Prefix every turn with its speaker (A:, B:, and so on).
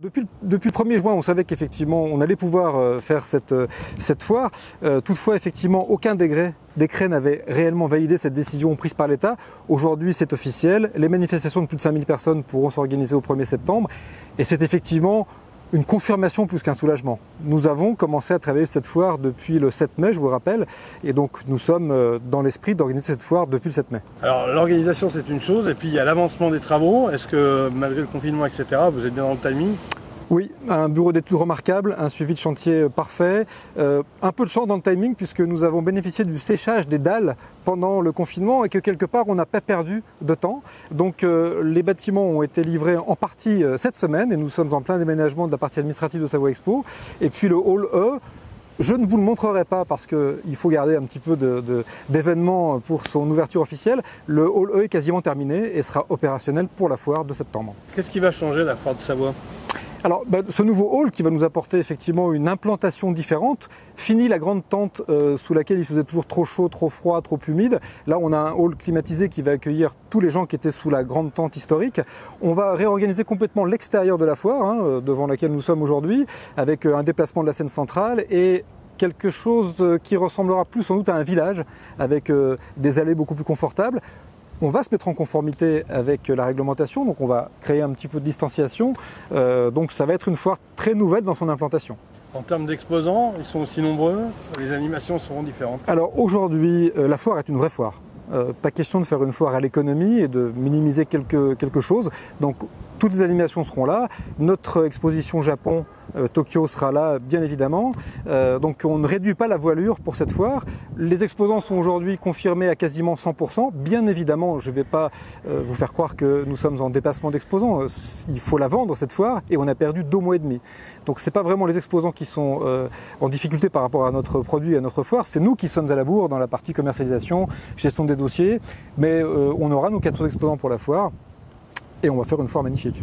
A: Depuis le 1er juin, on savait qu'effectivement on allait pouvoir faire cette foire. Toutefois, effectivement, aucun décret n'avait réellement validé cette décision prise par l'État. Aujourd'hui, c'est officiel. Les manifestations de plus de 5000 personnes pourront s'organiser au 1er septembre. Et c'est effectivement une confirmation plus qu'un soulagement. Nous avons commencé à travailler cette foire depuis le 7 mai, je vous le rappelle, et donc nous sommes dans l'esprit d'organiser cette foire depuis le 7 mai.
B: Alors l'organisation c'est une chose, et puis il y a l'avancement des travaux. Est-ce que malgré le confinement, etc., vous êtes bien dans le timing ?
A: Oui, un bureau d'études remarquable, un suivi de chantier parfait, un peu de chance dans le timing puisque nous avons bénéficié du séchage des dalles pendant le confinement et que quelque part on n'a pas perdu de temps. Donc les bâtiments ont été livrés en partie cette semaine et nous sommes en plein déménagement de la partie administrative de Savoie Expo. Et puis le hall E, je ne vous le montrerai pas parce qu'il faut garder un petit peu d'événements pour son ouverture officielle. Le hall E est quasiment terminé et sera opérationnel pour la foire de septembre.
B: Qu'est-ce qui va changer la foire de Savoie ?
A: Alors, ce nouveau hall qui va nous apporter effectivement une implantation différente, fini la grande tente sous laquelle il faisait toujours trop chaud, trop froid, trop humide. Là, on a un hall climatisé qui va accueillir tous les gens qui étaient sous la grande tente historique. On va réorganiser complètement l'extérieur de la foire, devant laquelle nous sommes aujourd'hui, avec un déplacement de la scène centrale et quelque chose qui ressemblera plus sans doute à un village, avec des allées beaucoup plus confortables. On va se mettre en conformité avec la réglementation, donc on va créer un petit peu de distanciation. Donc ça va être une foire très nouvelle dans son implantation.
B: En termes d'exposants, ils sont aussi nombreux, les animations seront différentes.
A: Alors aujourd'hui, la foire est une vraie foire. Pas question de faire une foire à l'économie et de minimiser quelque chose. Donc toutes les animations seront là. Notre exposition Japon, Tokyo sera là bien évidemment. Donc on ne réduit pas la voilure pour cette foire. Les exposants sont aujourd'hui confirmés à quasiment 100%. Bien évidemment, je ne vais pas vous faire croire que nous sommes en dépassement d'exposants. Il faut la vendre cette foire et on a perdu 2 mois et demi. Donc ce n'est pas vraiment les exposants qui sont en difficulté par rapport à notre produit et à notre foire. C'est nous qui sommes à la bourre dans la partie commercialisation, gestion des dossiers. Mais on aura nos 4 exposants pour la foire. Et on va faire une foire magnifique.